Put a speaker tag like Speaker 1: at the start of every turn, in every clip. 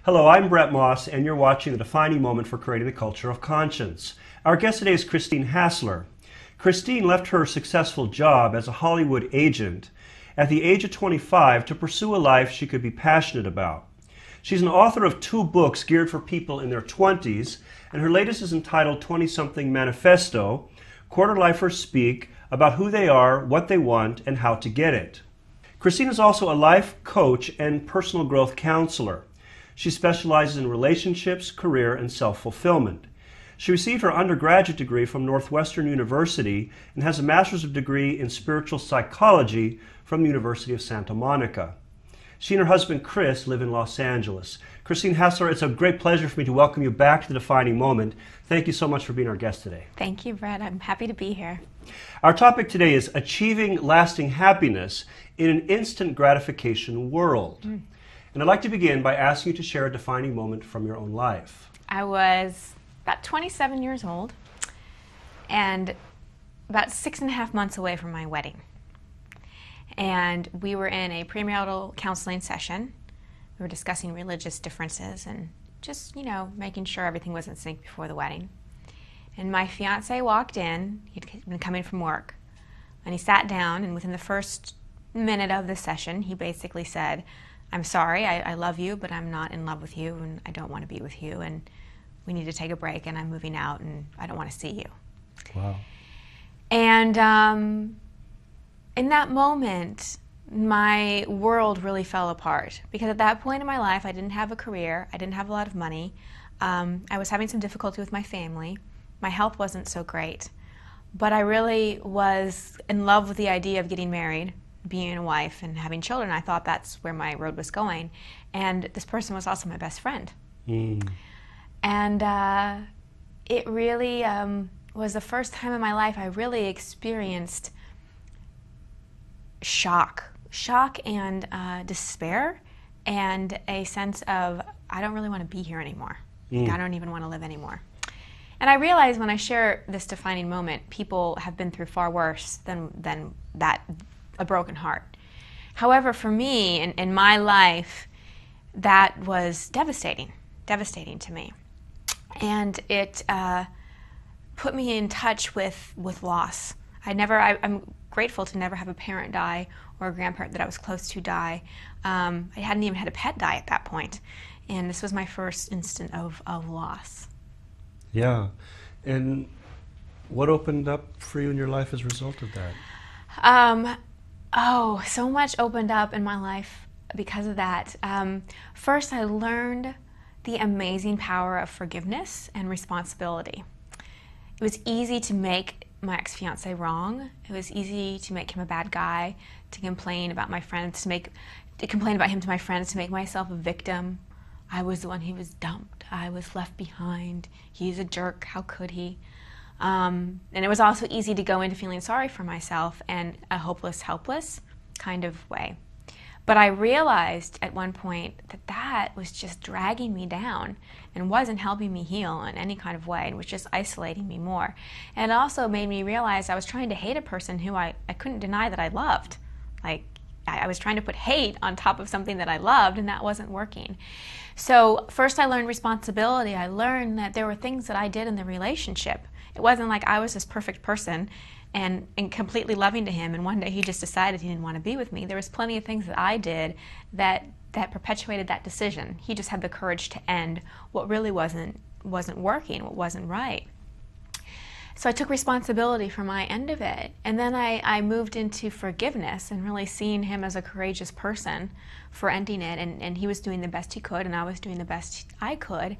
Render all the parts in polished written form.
Speaker 1: Hello, I'm Bret Moss, and you're watching The Defining Moment for Creating the Culture of Conscience. Our guest today is Christine Hassler. Christine left her successful job as a Hollywood agent at the age of 25 to pursue a life she could be passionate about. She's an author of 2 books geared for people in their 20s, and her latest is entitled Something Manifesto, Quarter-Lifers Speak About Who They Are, What They Want, and How to Get It. Christine is also a life coach and personal growth counselor. She specializes in relationships, career, and self-fulfillment. She received her undergraduate degree from Northwestern University and has a master's degree in spiritual psychology from the University of Santa Monica. She and her husband, Chris, live in Los Angeles. Christine Hassler, it's a great pleasure for me to welcome you back to The Defining Moment. Thank you so much for being our guest today.
Speaker 2: Thank you, Bret. I'm happy to be here.
Speaker 1: Our topic today is achieving lasting happiness in an instant gratification world. And I'd like to begin by asking you to share a defining moment from your own life.
Speaker 2: I was about 27 years old and about 6.5 months away from my wedding. And we were in a premarital counseling session. We were discussing religious differences and just, making sure everything was in sync before the wedding. And my fiance walked in. He'd been coming from work. And he sat down, and within the first minute of the session, he basically said, "I'm sorry, I love you, but I'm not in love with you, and I don't want to be with you, and we need to take a break, and I'm moving out, and I don't want to see you."
Speaker 1: Wow.
Speaker 2: And in that moment, my world really fell apart, because at that point in my life, I didn't have a career, I didn't have a lot of money, I was having some difficulty with my family, my health wasn't so great, but I really was in love with the idea of getting married, being a wife and having children. I thought that's where my road was going. And this person was also my best friend. And it really was the first time in my life I really experienced shock and despair and a sense of, I don't really want to be here anymore. I don't even want to live anymore. And I realize when I share this defining moment, people have been through far worse than that, a broken heart. However, for me, in my life, that was devastating to me. And it put me in touch with loss. I'm grateful to never have a parent die or a grandparent that I was close to die. I hadn't even had a pet die at that point. And this was my first instant of loss.
Speaker 1: Yeah. And what opened up for you in your life as a result of that?
Speaker 2: So much opened up in my life because of that. First, I learned the amazing power of forgiveness and responsibility. It was easy to make my ex-fiance wrong. It was easy to make him a bad guy, to complain about my friends, to complain about him to my friends, to make myself a victim. I was the one who was dumped. I was left behind. He's a jerk. How could he? And it was also easy to go into feeling sorry for myself and a hopeless, helpless kind of way. But I realized at one point that was just dragging me down and wasn't helping me heal in any kind of way, and was just isolating me more. And it also made me realize I was trying to hate a person who I couldn't deny that I loved. Like, I was trying to put hate on top of something that I loved, and that wasn't working. So first I learned responsibility. I learned that there were things that I did in the relationship. It wasn't like I was this perfect person and completely loving to him, and one day he just decided he didn't want to be with me. There was plenty of things that I did that perpetuated that decision. He just had the courage to end what really wasn't working, what wasn't right. So I took responsibility for my end of it, and then I moved into forgiveness and really seeing him as a courageous person for ending it, and he was doing the best he could, and I was doing the best I could,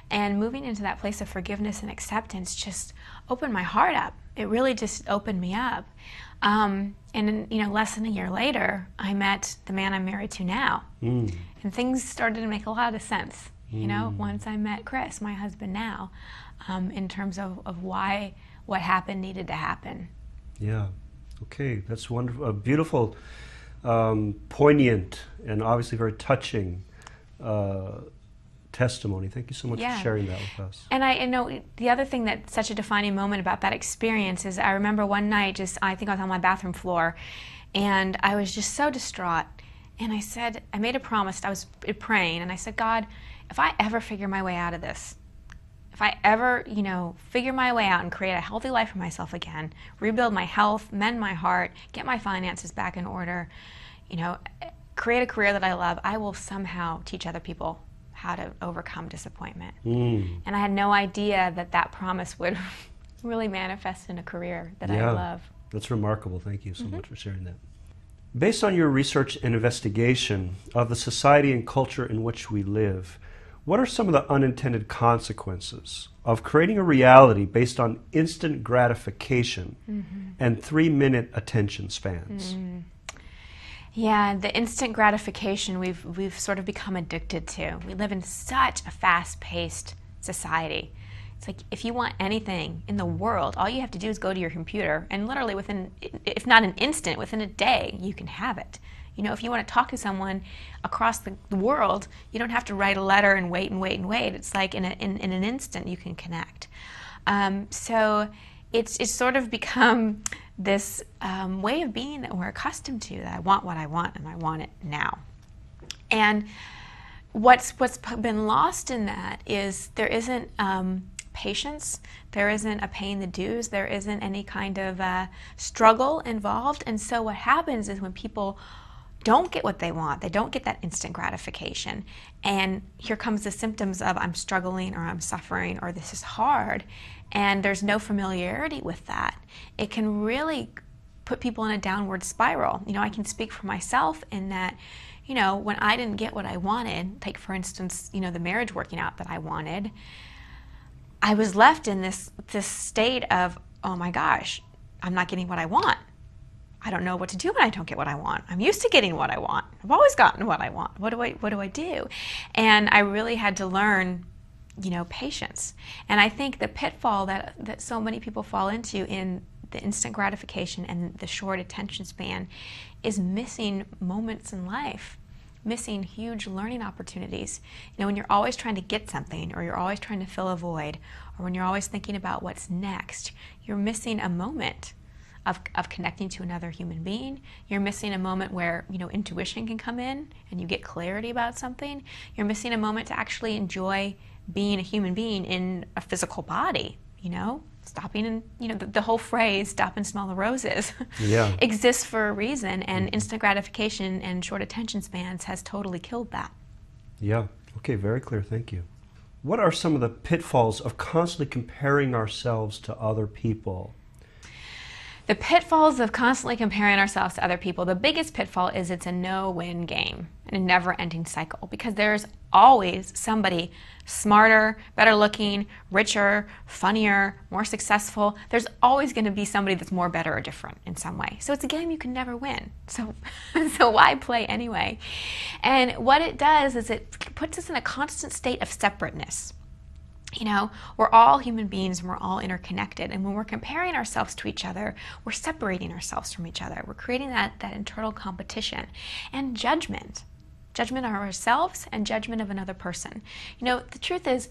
Speaker 2: and moving into that place of forgiveness and acceptance just opened my heart up. It really just opened me up. And less than a year later, I met the man I'm married to now, and things started to make a lot of sense. Once I met Chris, my husband now, in terms of why what happened needed to happen.
Speaker 1: Yeah. Okay. That's wonderful. A beautiful, poignant, and obviously very touching testimony. Thank you so much for sharing that with us.
Speaker 2: And I know the other thing that's such a defining moment about that experience is I remember one night, I think I was on my bathroom floor, and I was just so distraught. And I made a promise, I was praying, and I said, God, if I ever figure my way out of this, if I ever, figure my way out and create a healthy life for myself again, rebuild my health, mend my heart, get my finances back in order, create a career that I love, I will somehow teach other people how to overcome disappointment. And I had no idea that promise would really manifest in a career that I love.
Speaker 1: That's remarkable. Thank you so much for sharing that. Based on your research and investigation of the society and culture in which we live, what are some of the unintended consequences of creating a reality based on instant gratification and 3-minute attention spans?
Speaker 2: Yeah, the instant gratification we've sort of become addicted to. We live in such a fast-paced society. It's like if you want anything in the world, all you have to do is go to your computer, and literally within, if not an instant, within a day, you can have it. If you want to talk to someone across the world, you don't have to write a letter and wait and wait and wait. It's like in an instant you can connect. So it's sort of become this way of being that we're accustomed to, that I want what I want and I want it now. And what's been lost in that is there isn't patience, there isn't a paying the dues, there isn't any kind of struggle involved. And so what happens is when people don't get what they want, they don't get that instant gratification, and here comes the symptoms of I'm struggling or I'm suffering or this is hard, and there's no familiarity with that, it can really put people in a downward spiral. I can speak for myself in that, when I didn't get what I wanted, take for instance, the marriage working out that I wanted, I was left in this state of, oh my gosh, I'm not getting what I want. I don't know what to do when I don't get what I want. I'm used to getting what I want. I've always gotten what I want. What do I do? And I really had to learn, patience. And I think the pitfall that so many people fall into in the instant gratification and the short attention span is missing moments in life, missing huge learning opportunities. When you're always trying to get something, or you're always trying to fill a void, or when you're always thinking about what's next, you're missing a moment of connecting to another human being. You're missing a moment where, intuition can come in and you get clarity about something. You're missing a moment to actually enjoy being a human being in a physical body, stopping and, the whole phrase, stop and smell the roses, exists for a reason, and instant gratification and short attention spans has totally killed that.
Speaker 1: Yeah, okay, very clear, thank you. What are some of the pitfalls of constantly comparing ourselves to other people?
Speaker 2: The pitfalls of constantly comparing ourselves to other people, the biggest pitfall is it's a no-win game and a never-ending cycle, because there's always somebody smarter, better looking, richer, funnier, more successful. There's always going to be somebody that's more, better, or different in some way. So it's a game you can never win. So why play anyway? And what it does is it puts us in a constant state of separateness. We're all human beings and we're all interconnected. And when we're comparing ourselves to each other, we're separating ourselves from each other. We're creating that internal competition and judgment of ourselves and judgment of another person. The truth is,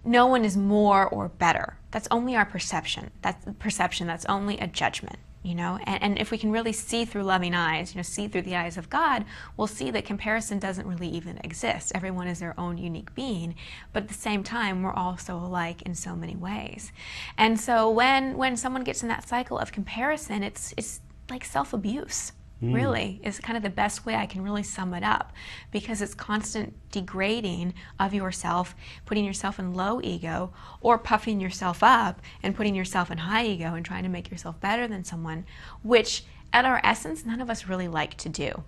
Speaker 2: no one is more or better. That's only our perception. That's only a judgment. And if we can really see through loving eyes, see through the eyes of God, we'll see that comparison doesn't really even exist. Everyone is their own unique being, but at the same time, we're all so alike in so many ways. And so when someone gets in that cycle of comparison, it's like self-abuse. Really is kind of the best way I can really sum it up, because it's constant degrading of yourself, putting yourself in low ego, or puffing yourself up and putting yourself in high ego and trying to make yourself better than someone, which at our essence none of us really like to do.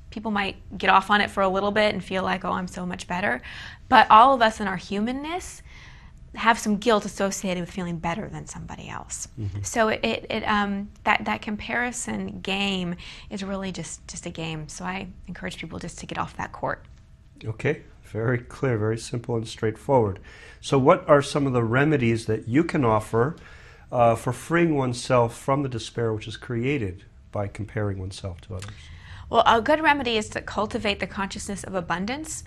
Speaker 2: People might get off on it for a little bit and feel like, oh, I'm so much better, but all of us in our humanness have some guilt associated with feeling better than somebody else. So that comparison game is really just a game. So I encourage people just to get off that court.
Speaker 1: Okay, very clear, very simple and straightforward. So what are some of the remedies that you can offer for freeing oneself from the despair which is created by comparing oneself to others?
Speaker 2: Well, a good remedy is to cultivate the consciousness of abundance.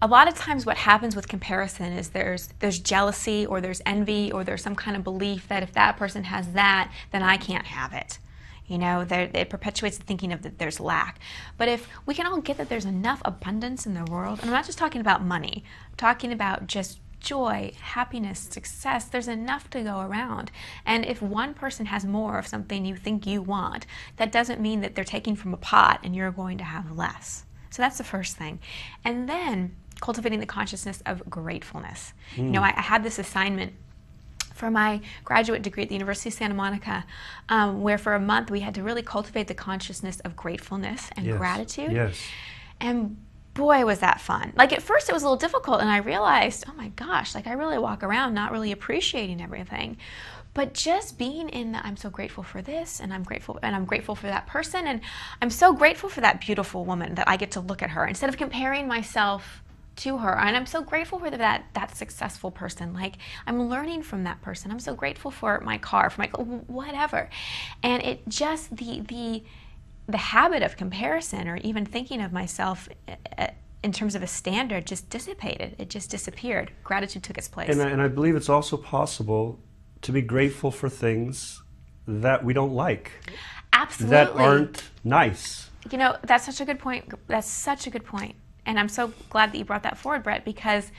Speaker 2: A lot of times what happens with comparison is there's jealousy, or there's envy, or there's some kind of belief that if that person has that, then I can't have it. You know, it perpetuates the thinking of that there's lack. But if we can all get that there's enough abundance in the world, and I'm not just talking about money, I'm talking about just joy, happiness, success, there's enough to go around. And if one person has more of something you think you want, that doesn't mean that they're taking from a pot and you're going to have less. So that's the first thing. And then cultivating the consciousness of gratefulness. You know, I had this assignment for my graduate degree at the University of Santa Monica, where for a month we had to really cultivate the consciousness of gratefulness and gratitude.
Speaker 1: Yes.
Speaker 2: And boy, was that fun. Like at first it was a little difficult, and I realized, oh my gosh, like I really walk around not really appreciating everything. But just being in the, I'm so grateful for this, and I'm grateful for that person, and I'm so grateful for that beautiful woman that I get to look at her instead of comparing myself to her. And I'm so grateful for that successful person. Like I'm learning from that person. I'm so grateful for my car, for my whatever. And it just the habit of comparison, or even thinking of myself in terms of a standard, just dissipated. It just disappeared. Gratitude took its place.
Speaker 1: And I believe it's also possible to be grateful for things that we don't like.
Speaker 2: Absolutely.
Speaker 1: That aren't nice.
Speaker 2: You know, that's such a good point. That's such a good point. And I'm so glad that you brought that forward, Bret, because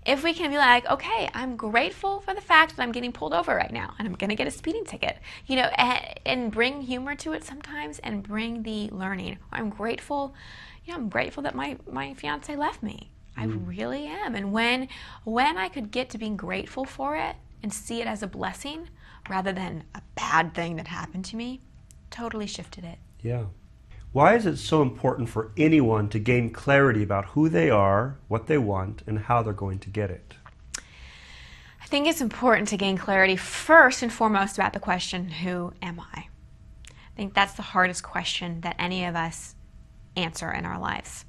Speaker 2: if we can be like, okay, I'm grateful for the fact that I'm getting pulled over right now and I'm going to get a speeding ticket, you know, and bring humor to it sometimes and bring the learning. I'm grateful, you know, I'm grateful that my fiance left me. I really am. And when I could get to being grateful for it and see it as a blessing rather than a bad thing that happened to me, totally shifted it.
Speaker 1: Yeah. Why is it so important for anyone to gain clarity about who they are, what they want, and how they're going to get it?
Speaker 2: I think it's important to gain clarity first and foremost about the question, who am I? I think that's the hardest question that any of us answer in our lives.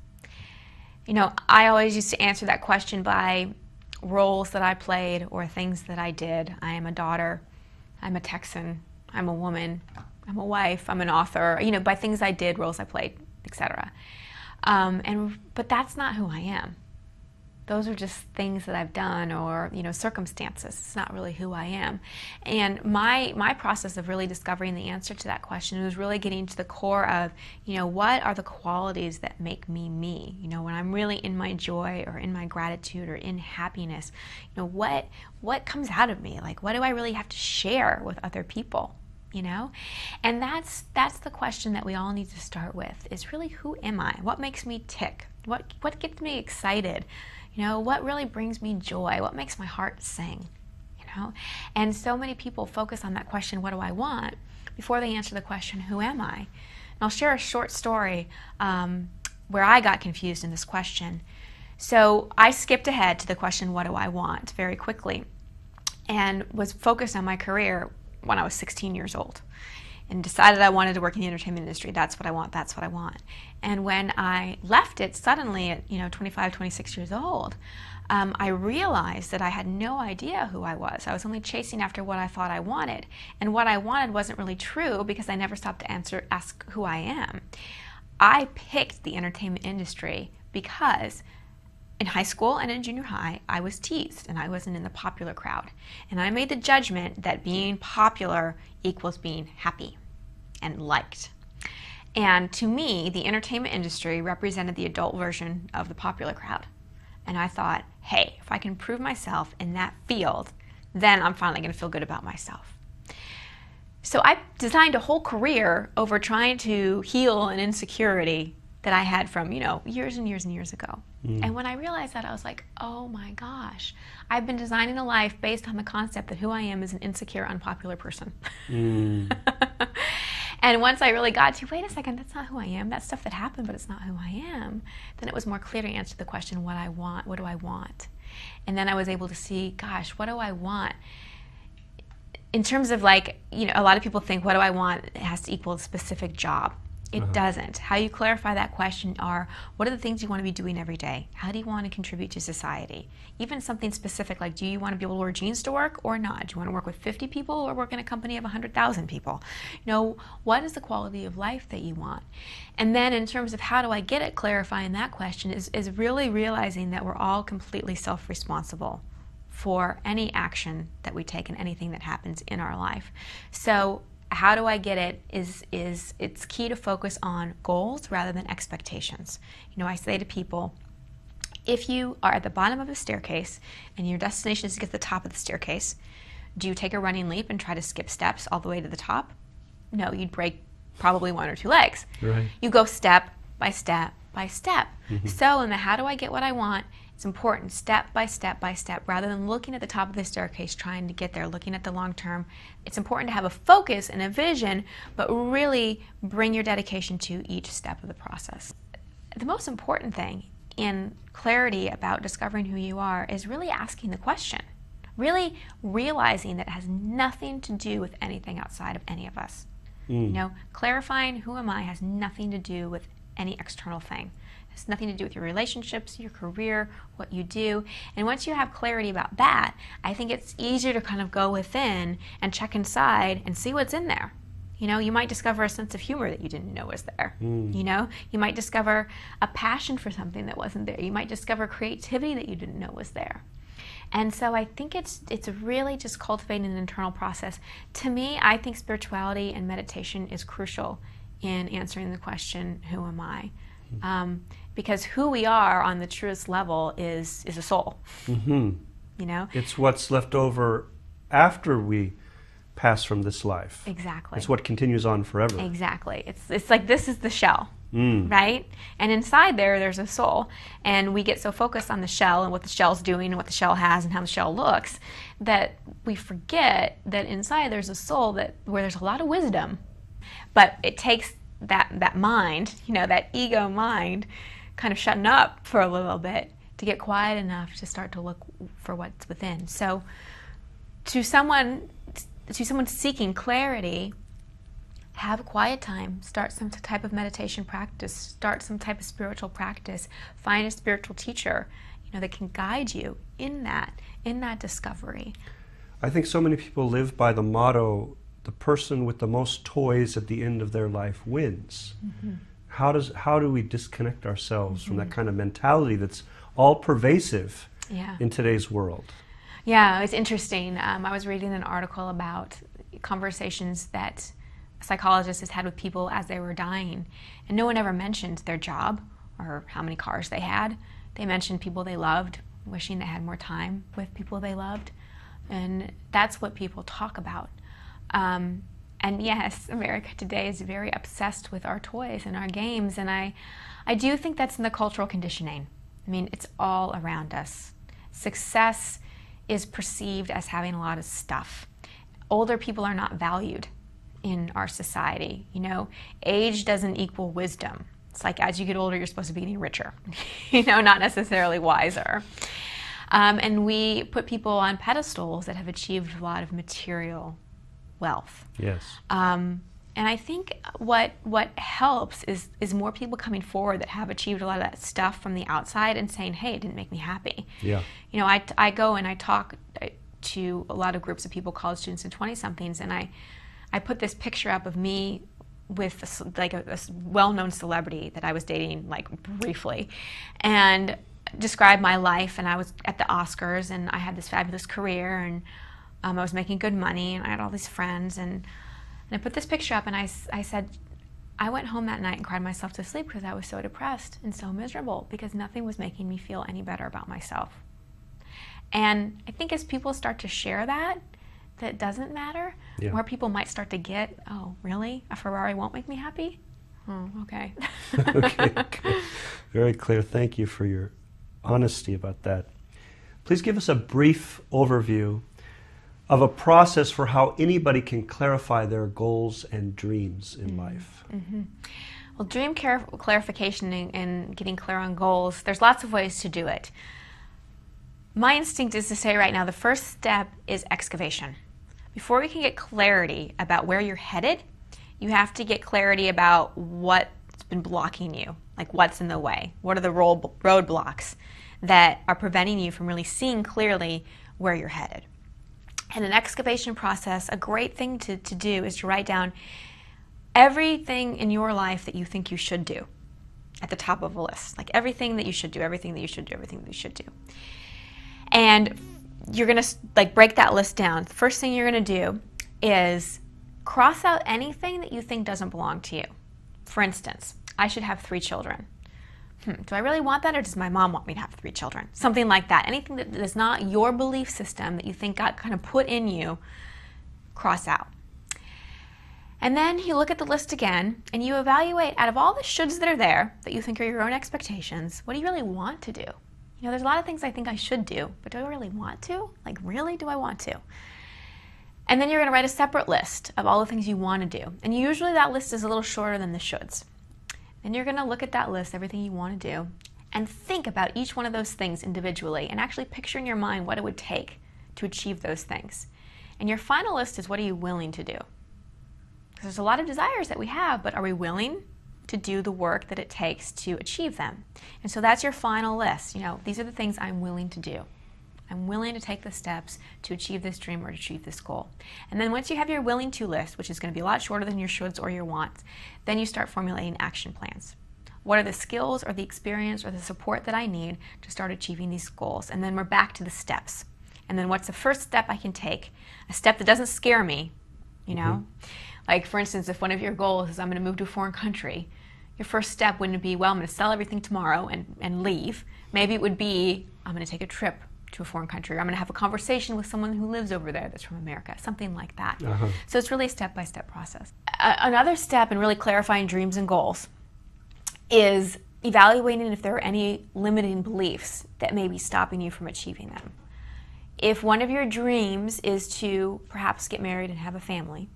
Speaker 2: You know, I always used to answer that question by roles that I played or things that I did. I am a daughter, I'm a Texan, I'm a woman, I'm a wife, I'm an author, you know, by things I did, roles I played, etc. But that's not who I am. Those are just things that I've done, or, you know, circumstances. It's not really who I am. And my process of really discovering the answer to that question was really getting to the core of, you know, what are the qualities that make me me? You know, when I'm really in my joy or in my gratitude or in happiness, you know, what comes out of me? Like, what do I really have to share with other people? You know, and that's the question that we all need to start with, is really, who am I? What makes me tick? What gets me excited? You know, what really brings me joy? What makes my heart sing? You know, and so many people focus on that question, what do I want, before they answer the question, who am I? And I'll share a short story where I got confused in this question. So I skipped ahead to the question, what do I want, very quickly, and was focused on my career when I was 16 years old, and decided I wanted to work in the entertainment industry. That's what I want, that's what I want. And when I left it suddenly at, you know, 25, 26 years old, I realized that I had no idea who I was. I was only chasing after what I thought I wanted. And what I wanted wasn't really true, because I never stopped to ask who I am. I picked the entertainment industry because in high school and in junior high, I was teased and I wasn't in the popular crowd. And I made the judgment that being popular equals being happy and liked. And to me, the entertainment industry represented the adult version of the popular crowd. And I thought, hey, if I can prove myself in that field, then I'm finally going to feel good about myself. So I designed a whole career over trying to heal an insecurity that I had from, you know, years and years and years ago. And when I realized that, I was like, oh my gosh, I've been designing a life based on the concept that who I am is an insecure, unpopular person. And once I really got to, wait a second, that's not who I am. That's stuff that happened, but it's not who I am. Then it was more clear to answer the question, what I want, what do I want? And then I was able to see, gosh, what do I want? In terms of, like, you know, a lot of people think, what do I want? It has to equal a specific job. It doesn't. How you clarify that question are, what are the things you want to be doing every day? How do you want to contribute to society? Even something specific like, do you want to be able to wear jeans to work or not? Do you want to work with 50 people or work in a company of 100,000 people? You know, what is the quality of life that you want? And then in terms of how do I get it, clarifying that question is really realizing that we're all completely self-responsible for any action that we take and anything that happens in our life. So how do I get it is it's key to focus on goals rather than expectations. I say to people, if you are at the bottom of a staircase and your destination is to get to the top of the staircase, do you take a running leap and try to skip steps all the way to the top? No, you'd break probably one or two legs.
Speaker 1: Right.
Speaker 2: You go step by step by step. So in the how do I get what I want, it's important step by step by step, rather than looking at the top of the staircase trying to get there, looking at the long term. It's important to have a focus and a vision, but really bring your dedication to each step of the process. The most important thing in clarity about discovering who you are is really asking the question, really realizing that it has nothing to do with anything outside of any of us. Clarifying who am I has nothing to do with any external thing. It has nothing to do with your relationships, your career, what you do. And once you have clarity about that, I think it's easier to kind of go within and check inside and see what's in there. You might discover a sense of humor that you didn't know was there. You might discover a passion for something that wasn't there. You might discover creativity that you didn't know was there. And so I think it's really just cultivating an internal process. To me, I think spirituality and meditation is crucial in answering the question, who am I? Because who we are on the truest level is a soul. It's what's
Speaker 1: left over after we pass from this life.
Speaker 2: Exactly.
Speaker 1: It's what continues on forever.
Speaker 2: Exactly. It's like this is the shell, right? And inside there's a soul. And we get so focused on the shell and what the shell's doing and what the shell has and how the shell looks that we forget that inside there's a soul where there's a lot of wisdom. But it takes that mind, that ego mind, kind of shutting up for a little bit to get quiet enough to start to look for what's within. So to someone seeking clarity, have a quiet time, start some type of meditation practice, start some type of spiritual practice, find a spiritual teacher, that can guide you in that discovery.
Speaker 1: I think so many people live by the motto, the person with the most toys at the end of their life wins. How do we disconnect ourselves from that kind of mentality that's all pervasive in today's world?
Speaker 2: Yeah, it's interesting. I was reading an article about conversations that a psychologist has had with people as they were dying, and no one ever mentioned their job or how many cars they had. They mentioned people they loved, wishing they had more time with people they loved, and that's what people talk about. And yes, America today is very obsessed with our toys and our games, and I do think that's in the cultural conditioning. I mean, it's all around us. Success is perceived as having a lot of stuff. Older people are not valued in our society. Age doesn't equal wisdom. It's like as you get older, you're supposed to be getting richer, not necessarily wiser. And we put people on pedestals that have achieved a lot of material wealth.
Speaker 1: Yes.
Speaker 2: And I think what helps is more people coming forward that have achieved a lot of that stuff from the outside and saying, hey, it didn't make me happy.
Speaker 1: Yeah.
Speaker 2: I go and I talk to a lot of groups of people, college students and 20-somethings, and I put this picture up of me with a well-known celebrity that I was dating briefly, and describe my life. And I was at the Oscars, and I had this fabulous career, and I was making good money, and I had all these friends, and I put this picture up, and I said, I went home that night and cried myself to sleep because I was so depressed and so miserable because nothing was making me feel any better about myself. And I think as people start to share that it doesn't matter, more people might start to get, oh, really? A Ferrari won't make me happy? Oh, okay.
Speaker 1: Okay. Very clear. Thank you for your honesty about that. Please give us a brief overview of a process for how anybody can clarify their goals and dreams in life.
Speaker 2: Well, dream clarification and getting clear on goals, there's lots of ways to do it. My instinct is to say right now the first step is excavation. Before we can get clarity about where you're headed, you have to get clarity about what's been blocking you, like what's in the way. What are the roadblocks that are preventing you from really seeing clearly where you're headed? And an excavation process, a great thing to do is to write down everything in your life that you think you should do at the top of a list. Like everything that you should do, everything that you should do, everything that you should do. And you're going to break that list down. The first thing you're going to do is Cross out anything that you think doesn't belong to you. For instance, I should have 3 children. Do I really want that, or does my mom want me to have 3 children? Something like that. Anything that is not your belief system that you think got kind of put in you, cross out. And then you look at the list again and you evaluate, out of all the shoulds that are there that you think are your own expectations, what do you really want to do? You know, there's a lot of things I think I should do, but do I really want to? Like, really, do I want to? And then you're going to write a separate list of all the things you want to do. And usually that list is a little shorter than the shoulds. Then you're going to look at that list, everything you want to do, and think about each one of those things individually and actually picture in your mind what it would take to achieve those things. And your final list is, what are you willing to do? Because there's a lot of desires that we have, but are we willing to do the work that it takes to achieve them? And so that's your final list. You know, these are the things I'm willing to do. I'm willing to take the steps to achieve this dream or to achieve this goal. And then once you have your willing to list, which is going to be a lot shorter than your shoulds or your wants, then you start formulating action plans. What are the skills or the experience or the support that I need to start achieving these goals? And then we're back to the steps. And then what's the first step I can take? A step that doesn't scare me, you know? Like, for instance, if one of your goals is I'm going to move to a foreign country, your first step wouldn't be, well, I'm going to sell everything tomorrow and leave. Maybe it would be, I'm going to take a trip to a foreign country, or I'm going to have a conversation with someone who lives over there that's from America, something like that. So it's really a step-by-step process. Another step in really clarifying dreams and goals is evaluating if there are any limiting beliefs that may be stopping you from achieving them. If one of your dreams is to perhaps get married and have a family,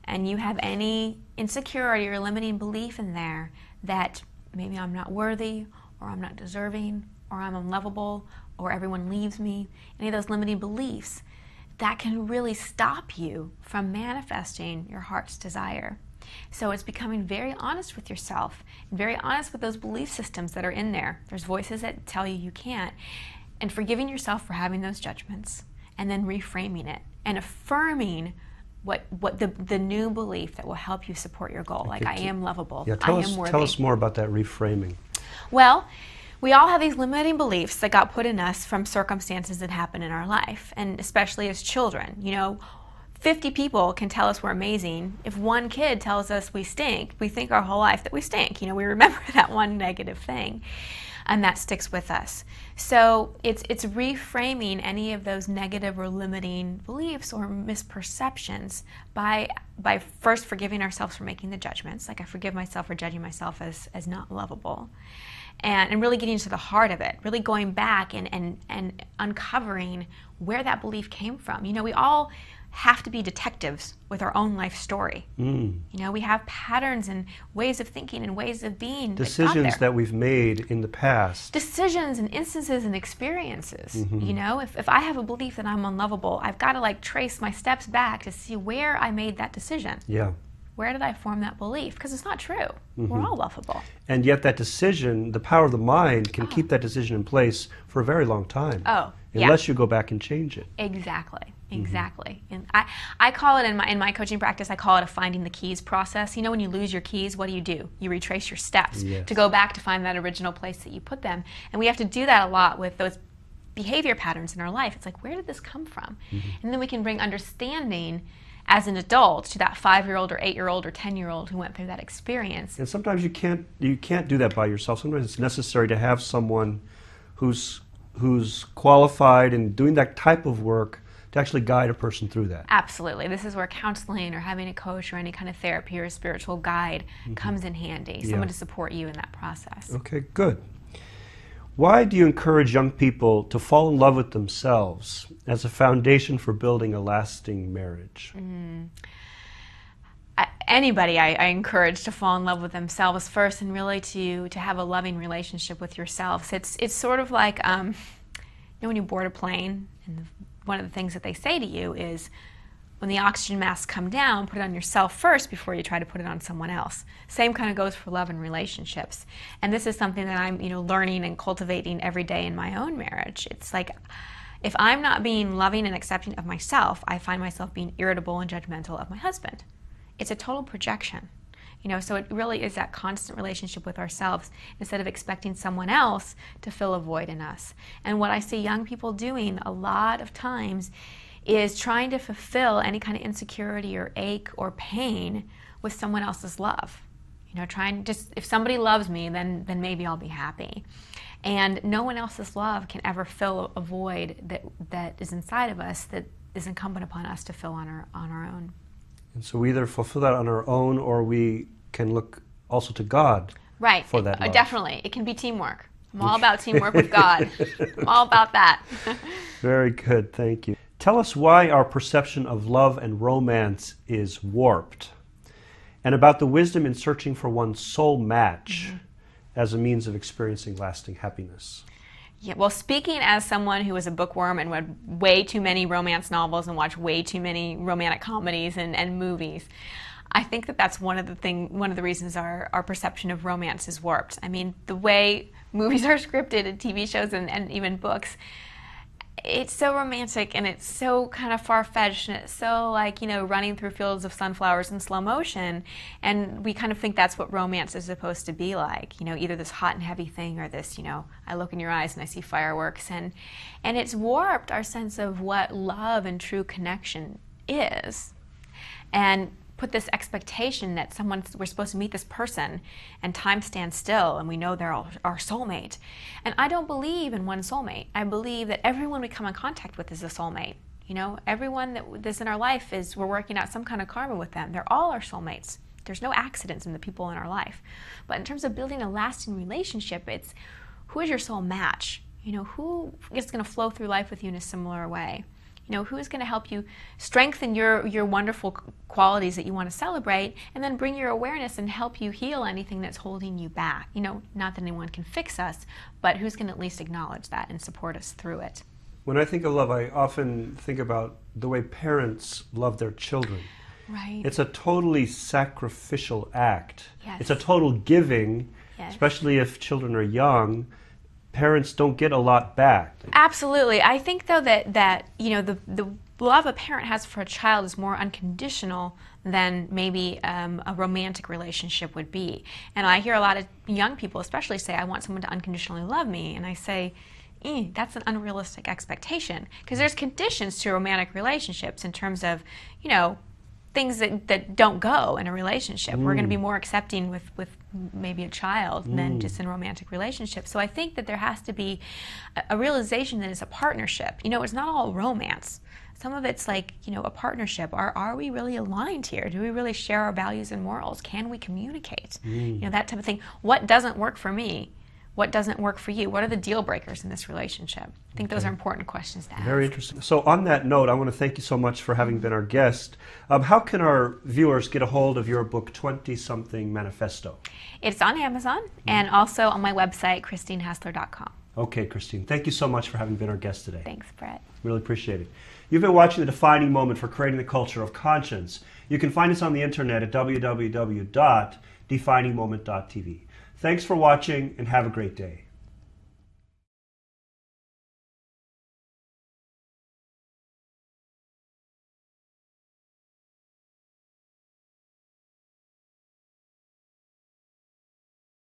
Speaker 2: and you have any insecurity or limiting belief in there that maybe I'm not worthy, or I'm not deserving, or I'm unlovable, or everyone leaves me, any of those limiting beliefs, that can really stop you from manifesting your heart's desire. So it's becoming very honest with yourself, and very honest with those belief systems that are in there. There's voices that tell you you can't, and forgiving yourself for having those judgments, and then reframing it, and affirming what the new belief that will help you support your goal. Like, I am lovable, I am worthy.
Speaker 1: Tell us more about that reframing.
Speaker 2: Well, we all have these limiting beliefs that got put in us from circumstances that happen in our life, and especially as children. You know, 50 people can tell us we're amazing. If one kid tells us we stink, we think our whole life that we stink. You know, we remember that one negative thing, and that sticks with us. So it's reframing any of those negative or limiting beliefs or misperceptions by first forgiving ourselves for making the judgments. Like, I forgive myself for judging myself as not lovable. And really getting to the heart of it, really going back and uncovering where that belief came from. You know, we all have to be detectives with our own life story. You know, we have patterns and ways of thinking and ways of being.
Speaker 1: Decisions that we've made in the past.
Speaker 2: Decisions and instances and experiences. You know, if I have a belief that I'm unlovable, I've got to like trace my steps back to see where I made that decision.
Speaker 1: Yeah.
Speaker 2: Where did I form that belief? Because it's not true. We're all lovable.
Speaker 1: And yet that decision, the power of the mind, can keep that decision in place for a very long time. Unless you go back and change it.
Speaker 2: Exactly. Exactly. And I call it, in my coaching practice, I call it a finding the keys process. You know, when you lose your keys, what do? You retrace your steps to go back to find that original place that you put them. And we have to do that a lot with those behavior patterns in our life. It's like, where did this come from? And then we can bring understanding as an adult to that 5-year-old or 8-year-old or 10-year-old who went through that experience.
Speaker 1: And sometimes you can't do that by yourself. Sometimes it's necessary to have someone who's qualified and doing that type of work to actually guide a person through that.
Speaker 2: Absolutely. This is where counseling or having a coach or any kind of therapy or a spiritual guide comes in handy. Someone to support you in that process.
Speaker 1: Okay, good. Why do you encourage young people to fall in love with themselves as a foundation for building a lasting marriage?
Speaker 2: Anybody I encourage to fall in love with themselves first, and really to have a loving relationship with yourselves. It's sort of like, you know, when you board a plane, and one of the things that they say to you is, when the oxygen masks come down, put it on yourself first before you try to put it on someone else. Same kind of goes for love and relationships. And this is something that I'm, you know, learning and cultivating every day in my own marriage. It's like, if I'm not being loving and accepting of myself, I find myself being irritable and judgmental of my husband. It's a total projection. You know, so it really is that constant relationship with ourselves instead of expecting someone else to fill a void in us. And what I see young people doing a lot of times is trying to fulfill any kind of insecurity or ache or pain with someone else's love. You know, trying just, if somebody loves me, then maybe I'll be happy. And no one else's love can ever fill a void that is inside of us that is incumbent upon us to fill on our own.
Speaker 1: And so we either fulfill that on our own, or we can look also to God for that love.
Speaker 2: Definitely. It can be teamwork. I'm all about teamwork with God. I'm all about that.
Speaker 1: Very good. Thank you. Tell us why our perception of love and romance is warped, and about the wisdom in searching for one's soul match as a means of experiencing lasting happiness.
Speaker 2: Yeah, well, speaking as someone who was a bookworm and read way too many romance novels and watched way too many romantic comedies and movies, I think that's one of the reasons our perception of romance is warped. I mean, the way movies are scripted and TV shows and even books, it's so romantic and it's so kind of far-fetched, and it's so like, you know, running through fields of sunflowers in slow motion, and we kind of think that's what romance is supposed to be like, you know, either this hot and heavy thing or this, you know, I look in your eyes and I see fireworks, and it's warped our sense of what love and true connection is, and put this expectation that we're supposed to meet this person and time stands still and we know they're our soulmate. And I don't believe in one soulmate. I believe that everyone we come in contact with is a soulmate. You know, everyone that's in our life we're working out some kind of karma with them. They're all our soulmates. There's no accidents in the people in our life. But in terms of building a lasting relationship, it's who is your soul match? You know, who is going to flow through life with you in a similar way? You know, who's going to help you strengthen your wonderful qualities that you want to celebrate, and then bring your awareness and help you heal anything that's holding you back. You know, not that anyone can fix us, but who's going to at least acknowledge that and support us through it.
Speaker 1: When I think of love, I often think about the way parents love their children.
Speaker 2: Right.
Speaker 1: It's a totally sacrificial act.
Speaker 2: Yes.
Speaker 1: It's a total giving,
Speaker 2: yes.
Speaker 1: Especially if children are young. Parents don't get a lot back.
Speaker 2: Absolutely. I think, though, that you know, the love a parent has for a child is more unconditional than maybe a romantic relationship would be. And I hear a lot of young people especially say, I want someone to unconditionally love me. And I say, that's an unrealistic expectation. Because there's conditions to romantic relationships in terms of, you know, things that don't go in a relationship. We're going to be more accepting with maybe a child than just in a romantic relationship. So I think that there has to be a realization that it's a partnership. You know, it's not all romance. Some of it's like, you know, a partnership. Are we really aligned here? Do we really share our values and morals? Can we communicate? You know, that type of thing. What doesn't work for me? What doesn't work for you? What are the deal breakers in this relationship? I think those are important questions to ask.
Speaker 1: Very interesting. So on that note, I want to thank you so much for having been our guest. How can our viewers get a hold of your book, 20-Something Manifesto?
Speaker 2: It's on Amazon and also on my website, christinehassler.com.
Speaker 1: Okay, Christine. Thank you so much for having been our guest today.
Speaker 2: Thanks, Bret.
Speaker 1: Really appreciate it. You've been watching The Defining Moment for Creating the Culture of Conscience. You can find us on the internet at www.definingmoment.tv. Thanks for watching, and have a great day.